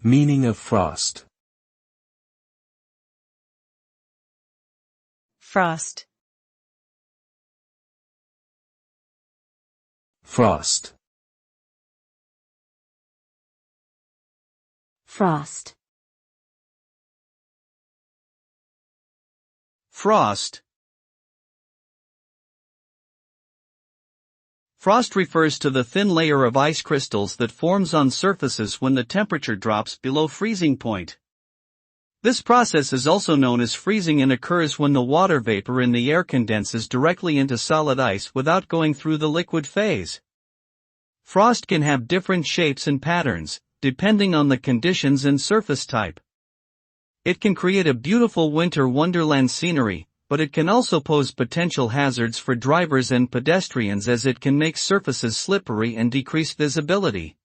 Meaning of frost. Frost. Frost. Frost. Frost. Frost refers to the thin layer of ice crystals that forms on surfaces when the temperature drops below freezing point. This process is also known as freezing and occurs when the water vapor in the air condenses directly into solid ice without going through the liquid phase. Frost can have different shapes and patterns, depending on the conditions and surface type. It can create a beautiful winter wonderland scenery, but it can also pose potential hazards for drivers and pedestrians as it can make surfaces slippery and decrease visibility.